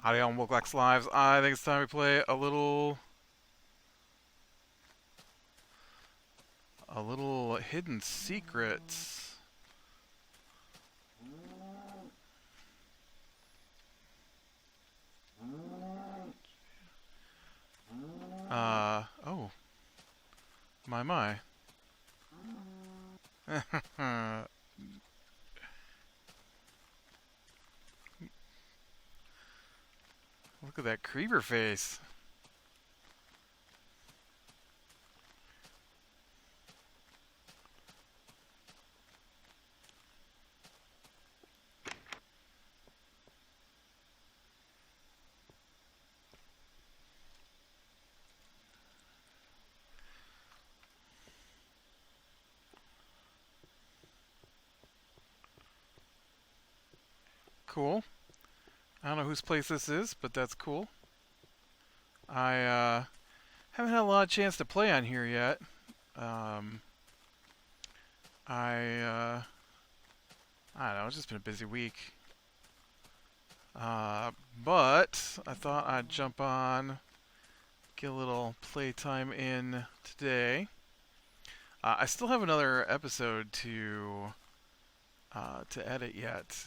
Audio on Woke Lives. I think it's time we play a little hidden secrets. Oh, my. Look at that creeper face. Cool. I don't know whose place this is, but that's cool. I haven't had a lot of chance to play on here yet. Um, I I don't know. It's just been a busy week. But I thought I'd jump on, get a little playtime in today. I still have another episode to edit yet.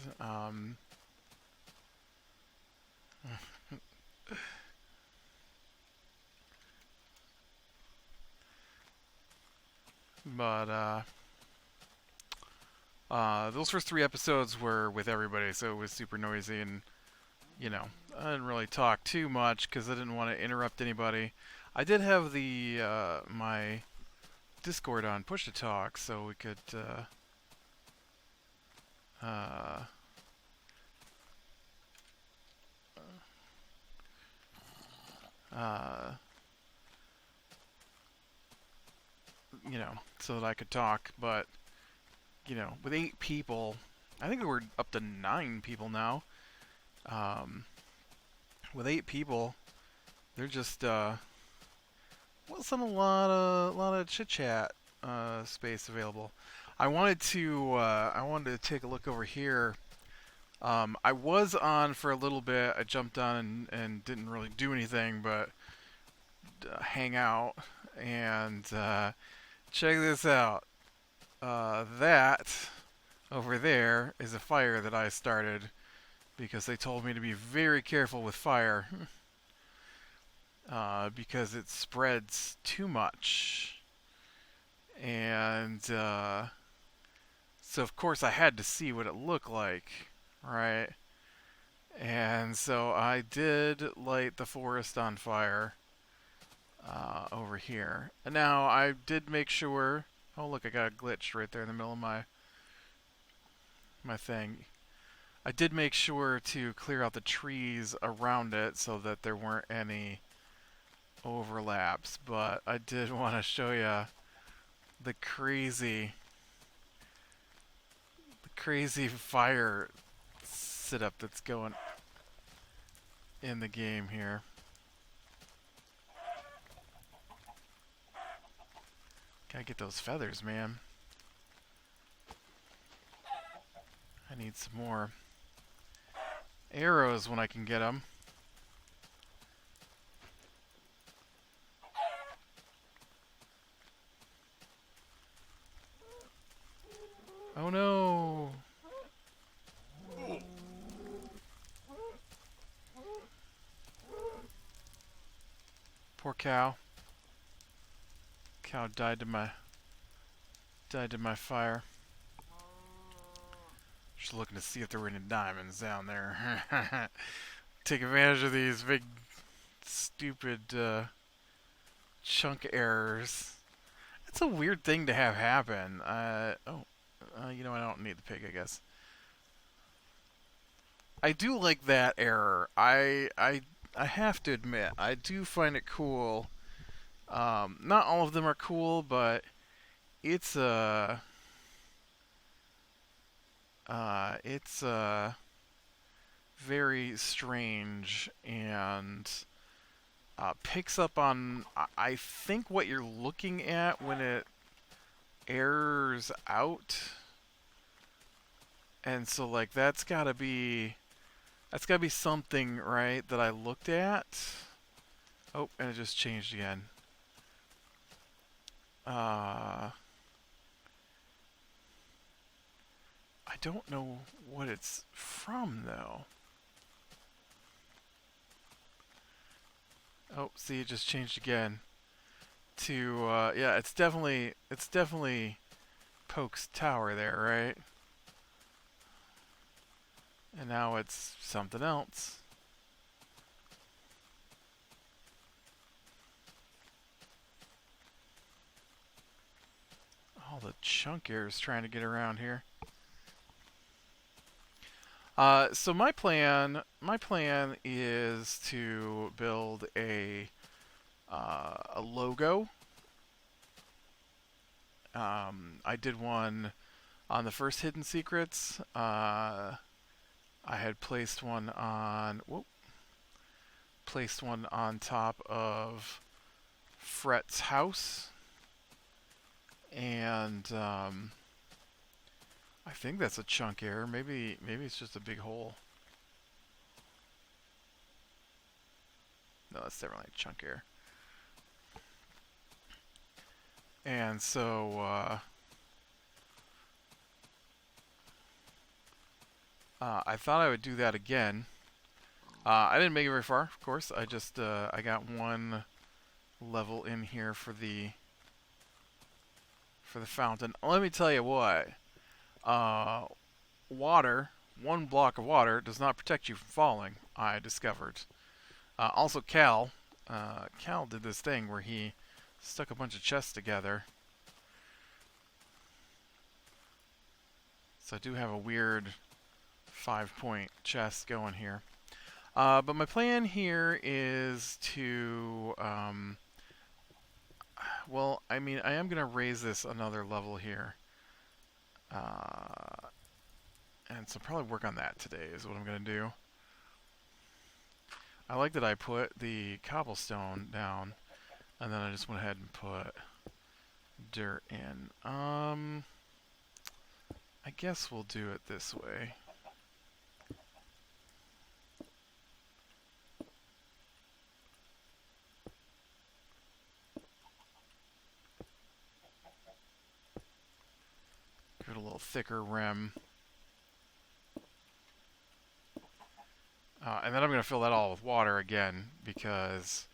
But those first three episodes were with everybody, so it was super noisy, and I didn't really talk too much because I didn't want to interrupt anybody. I did have the my Discord on push to talk, so we could uh, uh, so that I could talk. But with 8 people, I think we're up to 9 people now. With 8 people, they're just wasn't a lot of chit chat space available. I wanted to take a look over here. I was on for a little bit. I jumped on and didn't really do anything but hang out and check this out. That over there is a fire that I started because they told me to be very careful with fire because it spreads too much. And so, of course, I had to see what it looked like, right? And so I did light the forest on fire over here. And now I did make sure. Oh, look, I got a glitch right there in the middle of my thing. I did make sure to clear out the trees around it so that there weren't any overlaps. But I did want to show you the crazy fire setup that's going in the game here. Gotta get those feathers, man. I need some more arrows when I can get them. Oh no! Poor cow. Cow died to my fire. Just looking to see if there were any diamonds down there. Take advantage of these big, stupid chunk errors. It's a weird thing to have happen. I don't need the pig, I guess. I do like that error. I have to admit, I do find it cool. Not all of them are cool, but it's very strange and picks up on I think what you're looking at when it errors out, and so like that's gotta be That's got to be something, right, that I looked at. Oh, and it just changed again. I don't know what it's from, though. Oh, see, it just changed again. To, yeah, it's definitely Poke's tower there, right? And now it's something else. All the chunk airs trying to get around here. So my plan is to build a logo. I did one on the first Hidden Secrets. I had placed one on top of Fret's house, and I think that's a chunk error. Maybe it's just a big hole. No, that's definitely a chunk error. And so I thought I would do that again. I didn't make it very far, of course. I got one level in here for the fountain. Let me tell you what. Uh, water, one block of water does not protect you from falling. I discovered. Also, Cal did this thing where he stuck a bunch of chests together. So I do have a weird 5-point chest going here. But my plan here is to, well, I mean, I am going to raise this another level here. And so probably work on that today is what I'm going to do. I like that I put the cobblestone down, and then I just went ahead and put dirt in. I guess we'll do it this way. Give it a little thicker rim. And then I'm going to fill that all with water again because,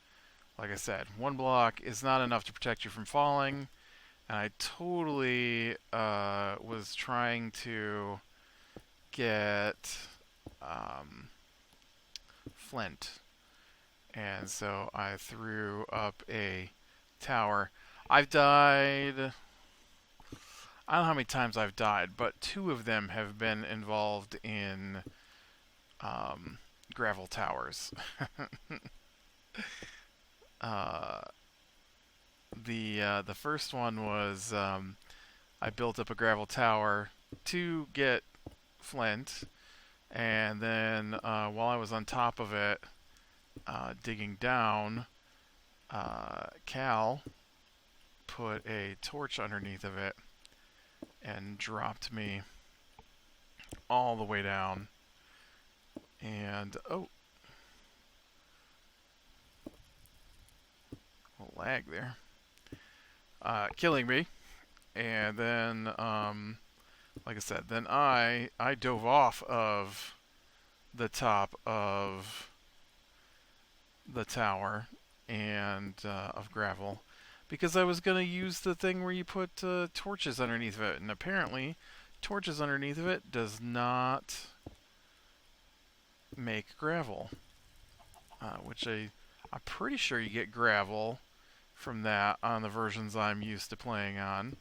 like I said, one block is not enough to protect you from falling. And I totally was trying to get flint. And so I threw up a tower. I've died... I don't know how many times I've died, but 2 of them have been involved in gravel towers. The first one was I built up a gravel tower to get flint, and then while I was on top of it digging down, Cal put a torch underneath of it and dropped me all the way down. And oh, a lag there, killing me. And then, like I said, then I dove off of the top of the tower and of gravel because I was going to use the thing where you put torches underneath of it, and apparently torches underneath of it does not make gravel, which I'm pretty sure you get gravel from that on the versions I'm used to playing on.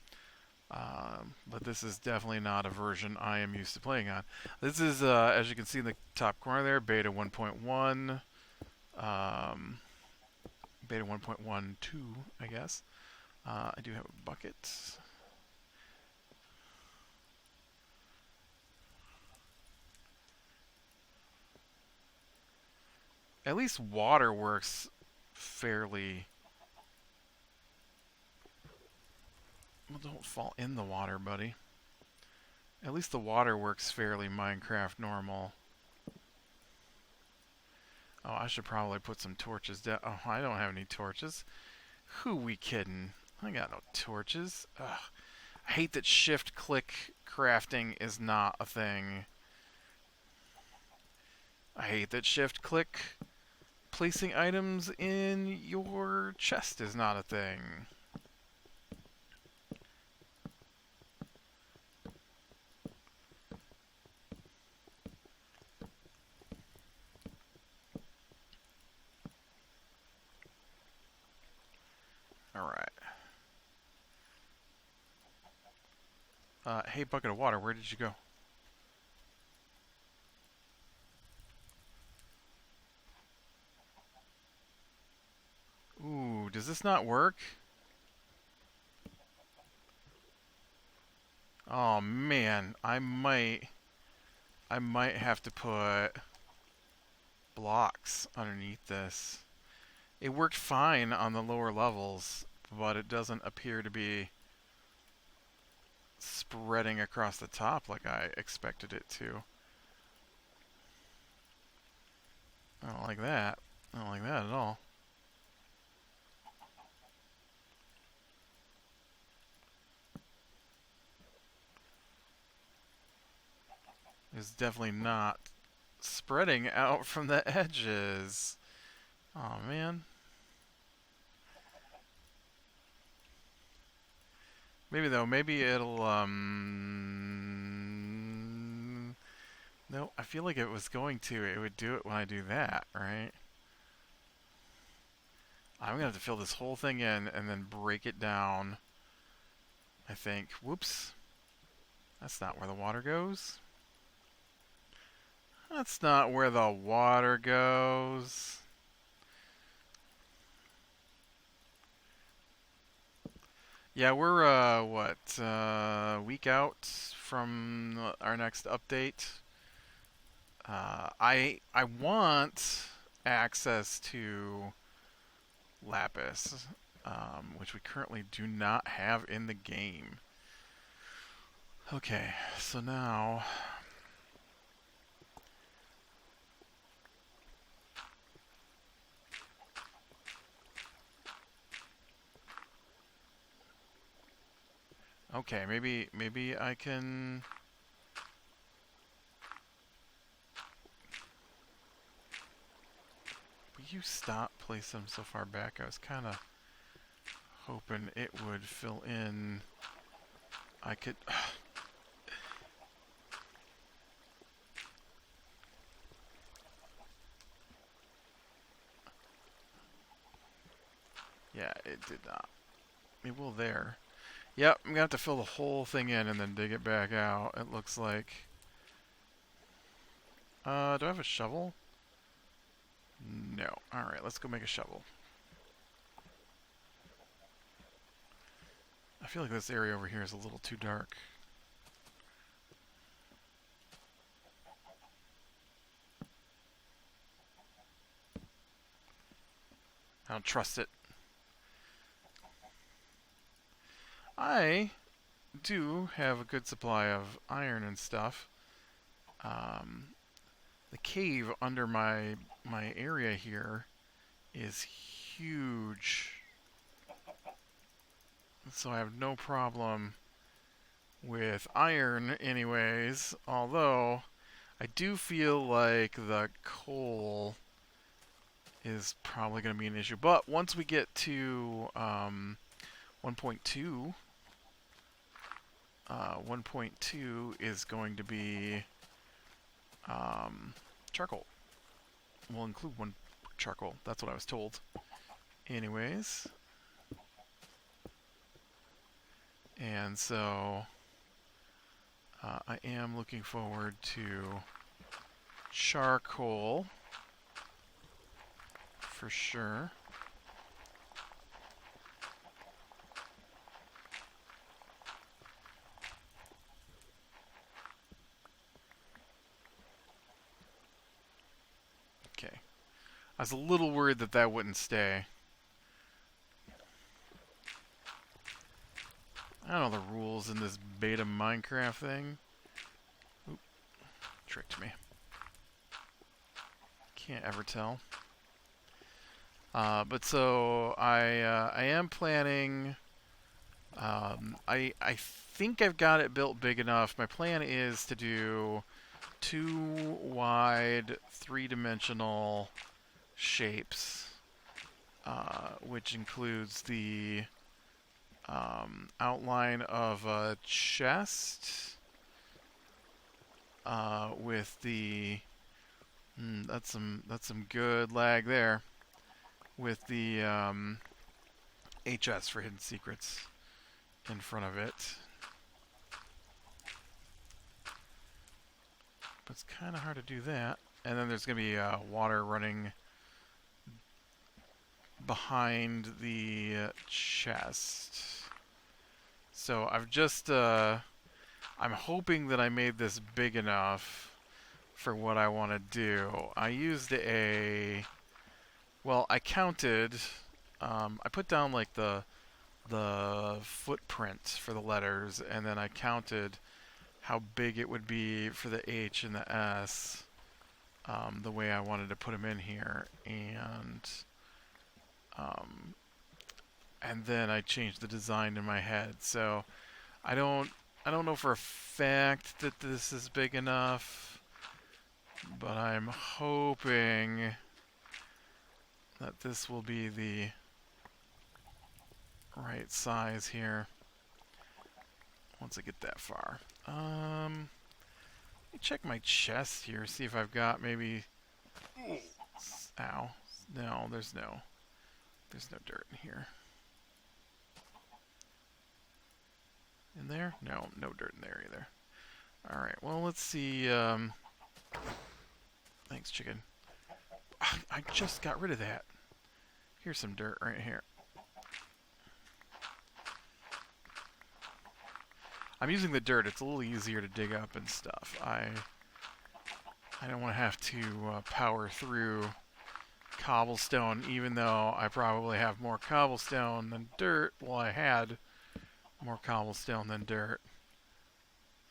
But this is definitely not a version I am used to playing on. This is, as you can see in the top corner there, beta 1.1. Beta 1.12, I guess. I do have a bucket. At least water works fairly... Well, don't fall in the water, buddy. At least the water works fairly Minecraft normal. Oh, I should probably put some torches down. Oh, I don't have any torches. Who we kidding? I got no torches. Ugh. I hate that shift-click crafting is not a thing. I hate that shift-click placing items in your chest is not a thing. Alright. Hey, bucket of water, where did you go? Ooh, does this not work? Oh man, I might have to put blocks underneath this. It worked fine on the lower levels, but it doesn't appear to be spreading across the top like I expected it to. I don't like that. I don't like that at all. It's definitely not spreading out from the edges. Oh man. Maybe though, maybe it'll no, I feel like it was going to. It would do it when I do that, right? I'm gonna have to fill this whole thing in and then break it down. I think. Whoops. That's not where the water goes. That's not where the water goes. Yeah, we're what, a week out from our next update. I want access to Lapis, which we currently do not have in the game. Okay, so now okay, maybe I can. Will you stop placing them so far back? I was kind of hoping it would fill in. I could. Yeah, it did not. It will there. Yep, I'm gonna have to fill the whole thing in and then dig it back out. It looks like. Do I have a shovel? No. Alright, let's go make a shovel. I feel like this area over here is a little too dark. I don't trust it. I do have a good supply of iron and stuff. The cave under my area here is huge. So I have no problem with iron anyways, although I do feel like the coal is probably going to be an issue. But once we get to 1.2, 1.2 is going to be charcoal. We'll include one charcoal. That's what I was told. Anyways. And so I am looking forward to charcoal for sure. Okay. I was a little worried that that wouldn't stay. I don't know the rules in this beta Minecraft thing. Oop, tricked me. Can't ever tell. But so I am planning. I think I've got it built big enough. My plan is to do two wide, three-dimensional shapes, which includes the outline of a chest with the that's some good lag there with the HS for hidden secrets in front of it. But it's kind of hard to do that. And then there's going to be water running behind the chest. So I've just, I'm hoping that I made this big enough for what I want to do. I used well, I counted, I put down like the footprint for the letters, and then I counted how big it would be for the H and the S, the way I wanted to put them in here, and then I changed the design in my head. So I don't know for a fact that this is big enough, but I'm hoping that this will be the right size here once I get that far. Let me check my chest here, see if I've got maybe... Ow. No, there's no dirt in here. In there? No dirt in there either. Alright, well, let's see. Thanks, chicken. I just got rid of that. Here's some dirt right here. I'm using the dirt. It's a little easier to dig up and stuff. I don't want to have to power through cobblestone, even though I probably have more cobblestone than dirt. Well, I had more cobblestone than dirt.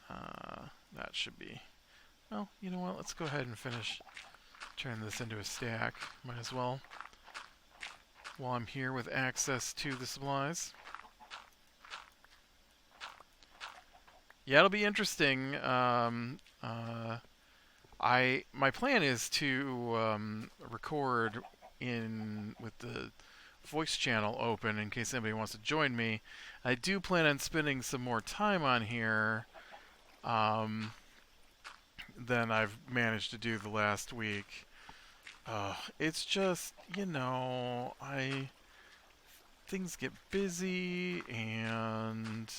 That should be... Well, you know what? Let's go ahead and finish. Turn this into a stack. Might as well. While I'm here with access to the supplies. Yeah, it'll be interesting. My plan is to record with the voice channel open in case anybody wants to join me. I do plan on spending some more time on here than I've managed to do the last week. It's just, things get busy, and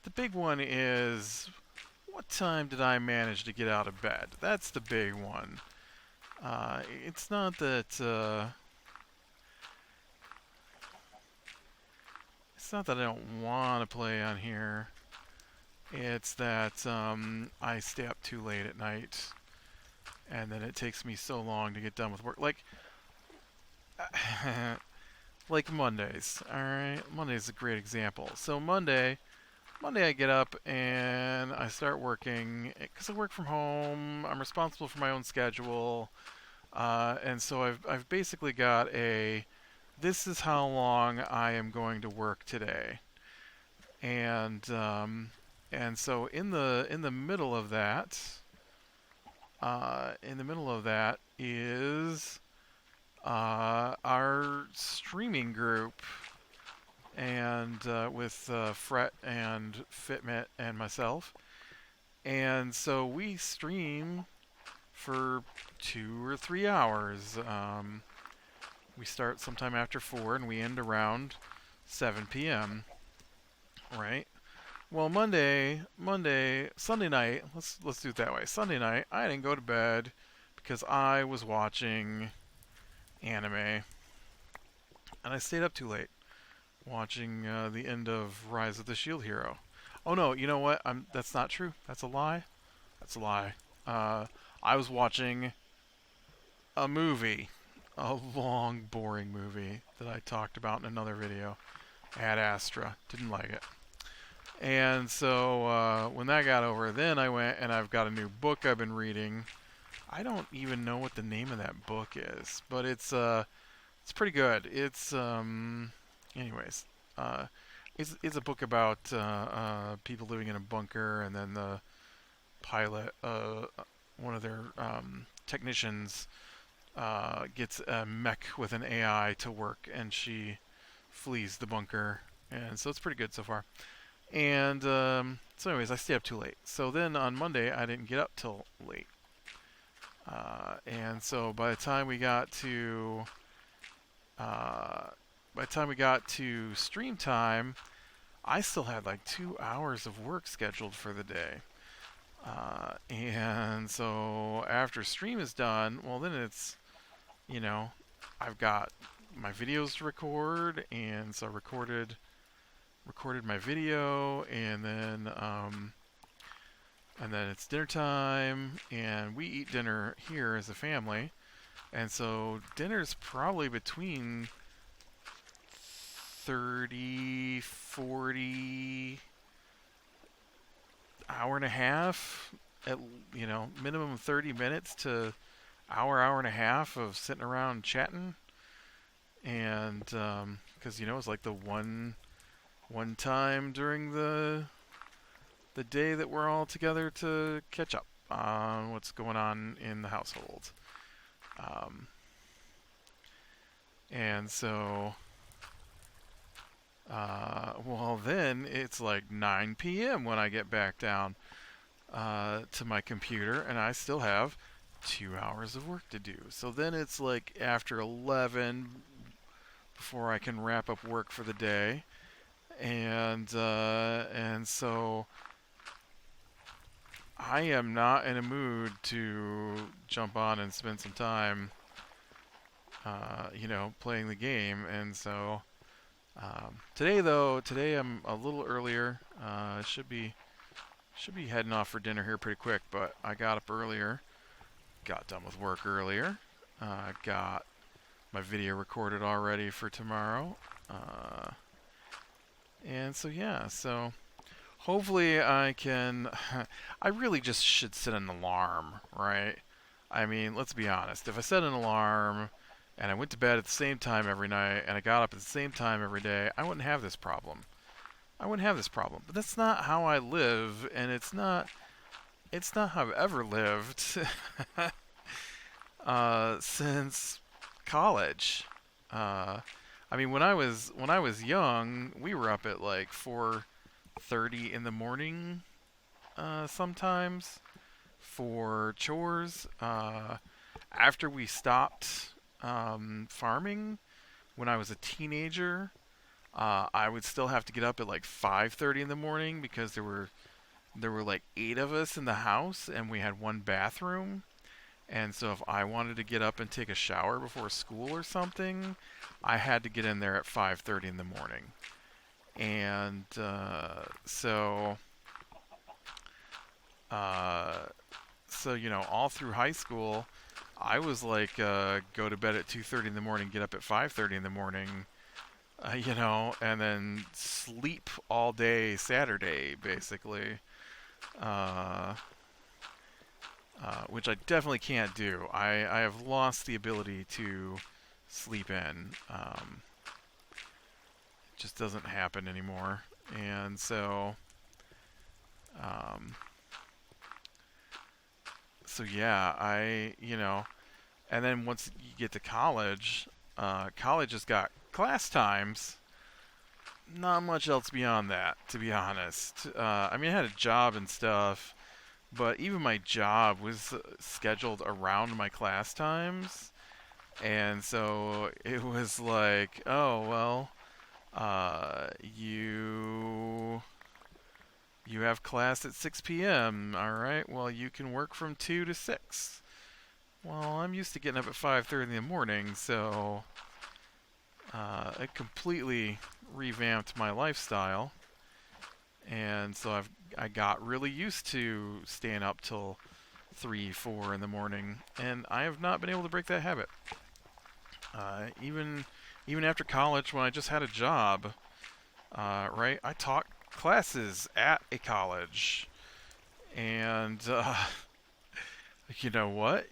the big one is, what time did I manage to get out of bed? That's the big one. It's not that I don't want to play on here. It's that I stay up too late at night, and then it takes me so long to get done with work. Like Mondays, alright? Monday's a great example. So Monday I get up and I start working, because I work from home. I'm responsible for my own schedule, and so I've basically got this is how long I am going to work today, and so in the middle of that, is our streaming group, and with Fret and Fitmit and myself, and so we stream for 2 or 3 hours. We start sometime after 4 and we end around 7 p.m. Right? Well, Sunday night, let's do it that way. Sunday night, I didn't go to bed because I was watching anime, and I stayed up too late watching the end of Rise of the Shield Hero. Oh no, you know what? That's not true. That's a lie. That's a lie. I was watching a movie, a long, boring movie that I talked about in another video. Ad Astra. Didn't like it. And so when that got over, then I went and I've got a new book I've been reading. I don't even know what the name of that book is, but it's pretty good. Anyways, uh, it's a book about people living in a bunker, and then the pilot, one of their technicians, gets a mech with an AI to work, and she flees the bunker, and so it's pretty good so far. And so, anyways, I stayed up too late. So then on Monday, I didn't get up till late. And so uh, by the time we got to stream time, I still had like 2 hours of work scheduled for the day. And so after stream is done, well, then it's, you know, I've got my videos to record, and so I recorded my video, and then it's dinner time, and we eat dinner here as a family, and so dinner's probably between 30, 40, hour and a half, at minimum 30 minutes to hour and a half of sitting around chatting, and because it's like the one time during the day that we're all together to catch up on what's going on in the household. Um, and so, well, then it's like 9 p.m. when I get back down to my computer, and I still have 2 hours of work to do. So then it's like after 11 before I can wrap up work for the day, and so I am not in a mood to jump on and spend some time, playing the game. And so today I'm a little earlier. Should be heading off for dinner here pretty quick, but I got up earlier, got done with work earlier, got my video recorded already for tomorrow, and so yeah, so hopefully I can. I really just should set an alarm, right? I mean, let's be honest. If I set an alarm and I went to bed at the same time every night and I got up at the same time every day, I wouldn't have this problem. But that's not how I live, and it's not how I've ever lived since college. I mean, when I was young, we were up at like 4:30 in the morning, sometimes for chores. After we stopped farming, when I was a teenager, I would still have to get up at like 5:30 in the morning because there were like 8 of us in the house, and we had one bathroom. And so if I wanted to get up and take a shower before school or something, I had to get in there at 5:30 in the morning. And uh, all through high school, I was like, go to bed at 2:30 in the morning, get up at 5:30 in the morning, and then sleep all day Saturday, basically. Uh, which I definitely can't do. I have lost the ability to sleep in. It just doesn't happen anymore. And so, um, yeah, and then once you get to college, college has got class times. Not much else beyond that, to be honest. I mean, I had a job and stuff, but even my job was scheduled around my class times. And so it was like, oh, well, you have class at 6 p.m. All right, well, you can work from 2 to 6. Well, I'm used to getting up at 5:30 in the morning, so it completely revamped my lifestyle. And so I got really used to staying up till 3, 4 in the morning, and I have not been able to break that habit. Even after college, when I just had a job, right? I taught classes at a college, and you know what?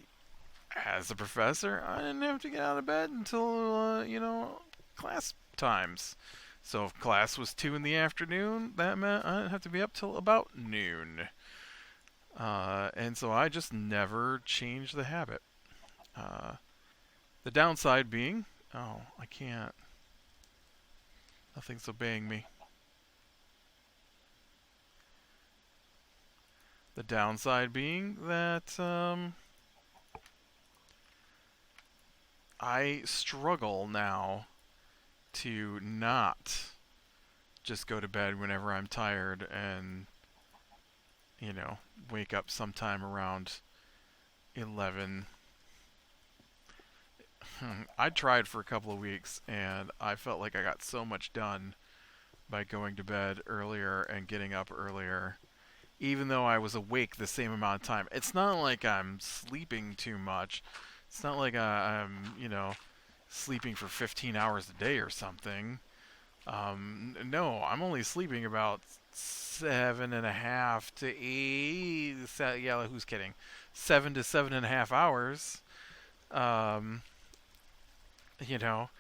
As a professor, I didn't have to get out of bed until class times. So if class was 2 in the afternoon, that meant I didn't have to be up till about noon. And so I just never changed the habit. Uh, the downside being, oh, I can't. Nothing's obeying me. The downside being that I struggle now to not just go to bed whenever I'm tired and, you know, wake up sometime around 11. I tried for a couple of weeks and I felt like I got so much done by going to bed earlier and getting up earlier, even though I was awake the same amount of time. It's not like I'm sleeping too much. It's not like I'm, sleeping for 15 hours a day or something. No, I'm only sleeping about 7.5 to 8. Yeah, who's kidding? 7 to 7.5 hours. Um, you know,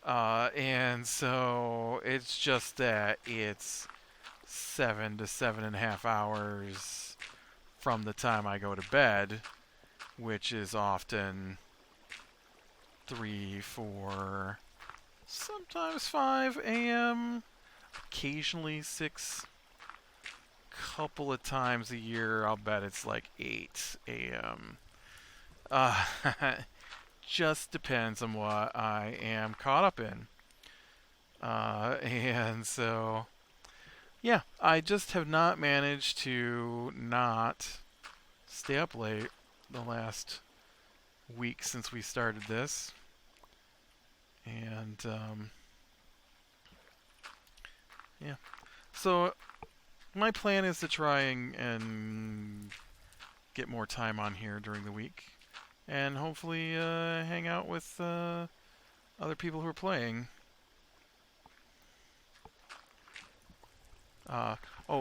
and so it's just that it's 7 to 7.5 hours from the time I go to bed, which is often 3, 4, sometimes 5 a.m., occasionally 6. Couple of times a year, I'll bet it's like 8 a.m. Uh, just depends on what I am caught up in. And so, yeah, I just have not managed to not stay up late the last week since we started this. And, yeah. So, my plan is to try and get more time on here during the week. And hopefully hang out with other people who are playing.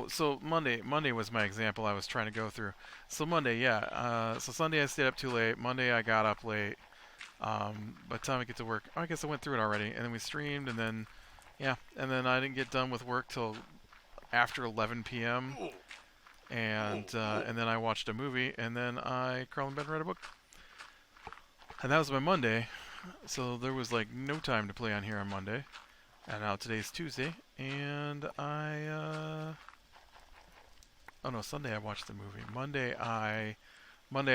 So Monday was my example I was trying to go through. So Monday, yeah. So Sunday I stayed up too late. Monday I got up late. By the time I get to work, I guess I went through it already. And then we streamed, and then, yeah. And then I didn't get done with work till after 11 p.m. And then I watched a movie, and then I crawled in bed and read a book. And that was my Monday. So there was like no time to play on here on Monday. And now today's Tuesday, and oh no, Sunday I watched the movie. Monday I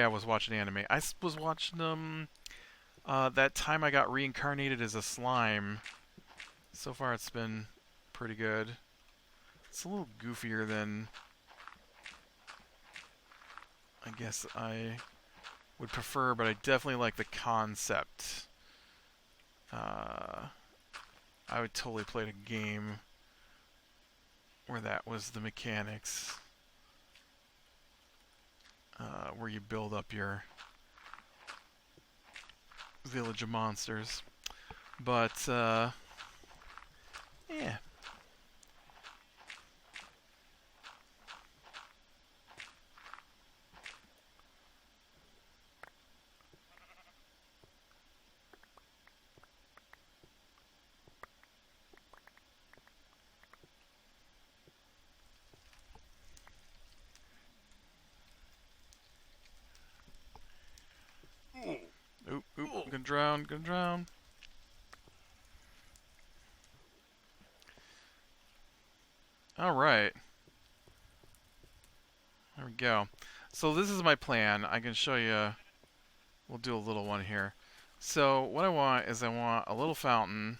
was watching anime. I was watching that time I got reincarnated as a slime. So far it's been pretty good. It's a little goofier than I guess I would prefer, but I definitely like the concept. I would totally play a game where that was the mechanics, where you build up your village of monsters. But, yeah. Oop, gonna drown. Alright. There we go. So this is my plan. I can show you. We'll do a little one here. So what I want is I want a little fountain.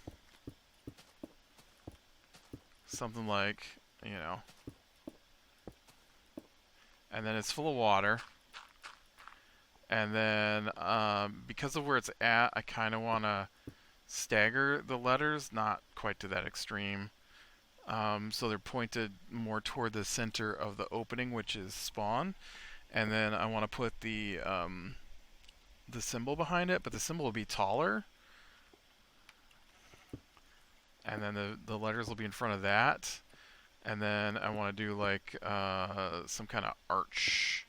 Something like, and then it's full of water. And then, because of where it's at, I kind of want to stagger the letters, not quite to that extreme. So they're pointed more toward the center of the opening, which is spawn. And then I want to put the symbol behind it, but the symbol will be taller. And then the letters will be in front of that. And then I want to do like some kind of arch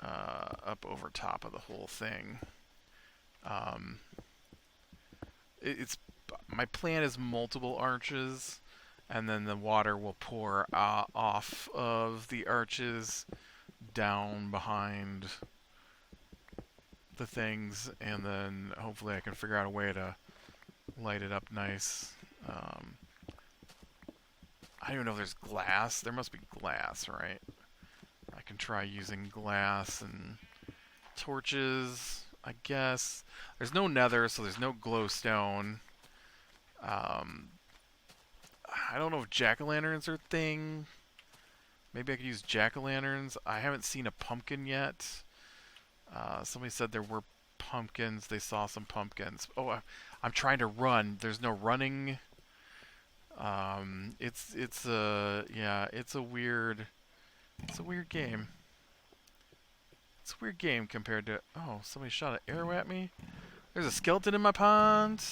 up over top of the whole thing. Um, it's my plan is multiple arches, and then the water will pour off of the arches down behind the things, and then hopefully I can figure out a way to light it up nice. I don't even know if there's glass. There must be glass, right? I can try using glass and torches, I guess. There's no nether, so there's no glowstone. I don't know if jack-o'-lanterns are a thing. Maybe I could use jack-o'-lanterns. I haven't seen a pumpkin yet. Somebody said there were pumpkins. They saw some pumpkins. Oh, I'm trying to run. There's no running. It's a weird game. It's a weird game compared to. Oh, somebody shot an arrow at me. There's a skeleton in my pond.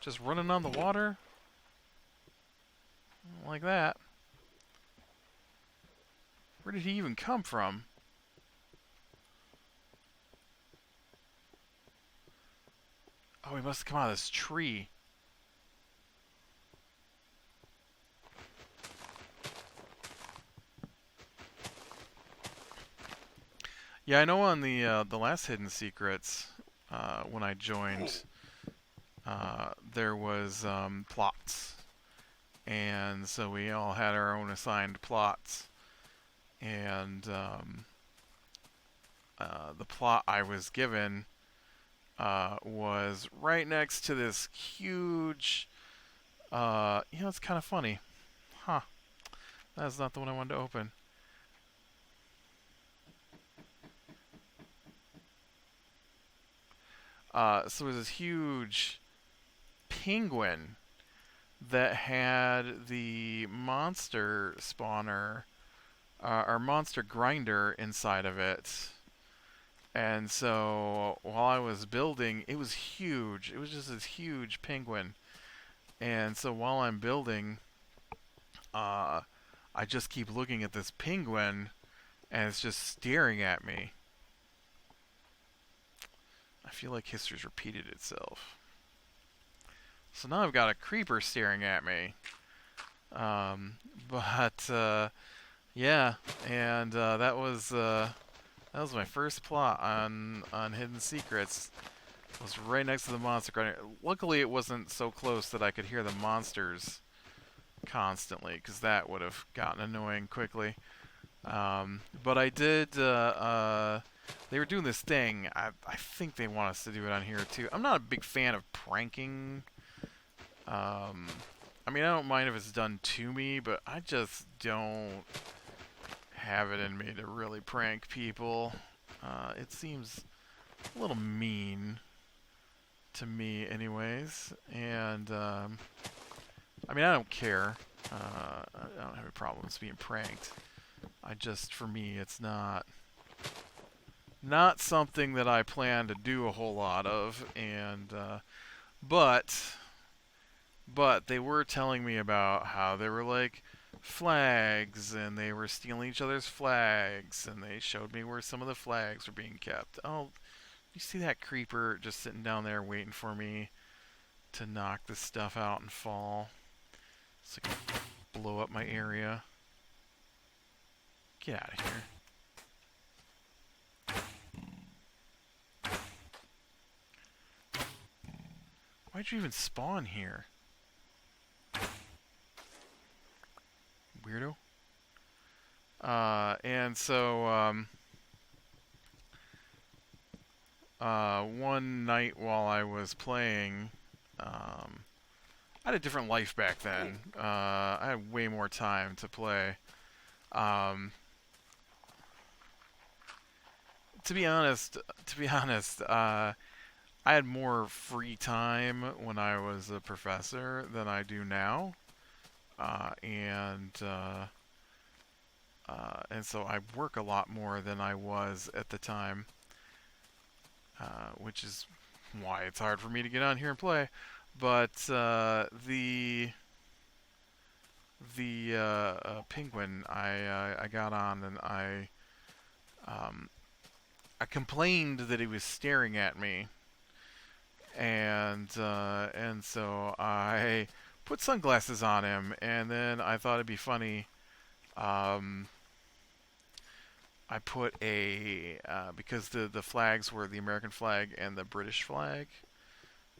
Just running on the water. Like that. Where did he even come from? Oh, he must have come out of this tree. Yeah, I know on the last Hidden Secrets, when I joined, there was plots, and so we all had our own assigned plots, and the plot I was given was right next to this huge. It's kind of funny, huh? That's not the one I wanted to open. So there's this huge penguin that had the monster spawner, or monster grinder inside of it. And so while I was building, it was huge. It was just this huge penguin. And so while I'm building, I just keep looking at this penguin, and it's just staring at me. I feel like history's repeated itself. So now I've got a creeper staring at me. Yeah, and that was my first plot on Hidden Secrets. It was right next to the monster grinder. Luckily, it wasn't so close that I could hear the monsters constantly, because that would have gotten annoying quickly. But I did. They were doing this thing. I think they want us to do it on here too. I'm not a big fan of pranking. I mean, I don't mind if it's done to me, but I just don't have it in me to really prank people. It seems a little mean to me anyways. And, I mean, I don't care. I don't have any problems being pranked. For me, it's not something that I plan to do a whole lot of. And, but they were telling me about how they were like flags, and they were stealing each other's flags, and they showed me where some of the flags were being kept. Oh, you see that creeper just sitting down there waiting for me to knock this stuff out and fall so I can blow up my area. Get out of here. Why'd you even spawn here? Weirdo. And so, one night while I was playing, I had a different life back then. I had way more time to play. To be honest, I had more free time when I was a professor than I do now. And so I work a lot more than I was at the time, which is why it's hard for me to get on here and play. But the the penguin, I got on and um, I complained that he was staring at me, and so I put sunglasses on him, and then I thought it'd be funny. Um, I put a because the flags were the American flag and the British flag,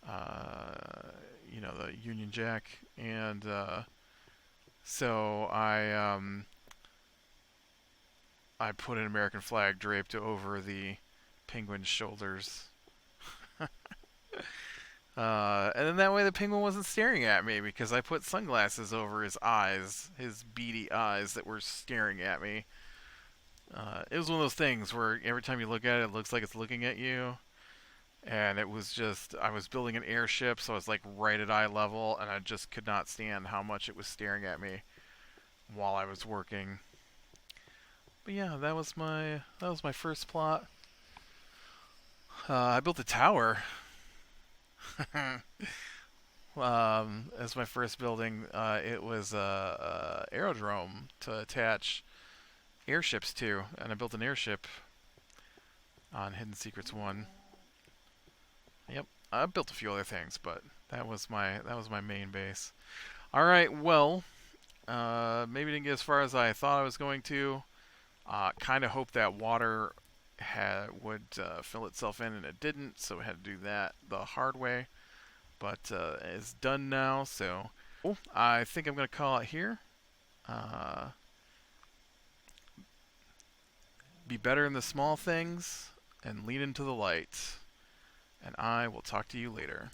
the Union Jack, and so I put an American flag draped over the penguin's shoulders. And then that way the penguin wasn't staring at me because I put sunglasses over his eyes, his beady eyes that were staring at me. It was one of those things where every time you look at it, it looks like it's looking at you. And it was just, I was building an airship, so I was like right at eye level, and I just could not stand how much it was staring at me while I was working. But yeah, that was my first plot. I built a tower as my first building. It was a aerodrome to attach airships to, and I built an airship on Hidden Secrets 1. Yep, I built a few other things, but that was my main base. All right, well, maybe didn't get as far as I thought I was going to. Kind of hoped that water would fill itself in, and it didn't, so we had to do that the hard way. But it's done now, so I think I'm going to call it here. Uh, be better in the small things and lead into the light. And I will talk to you later.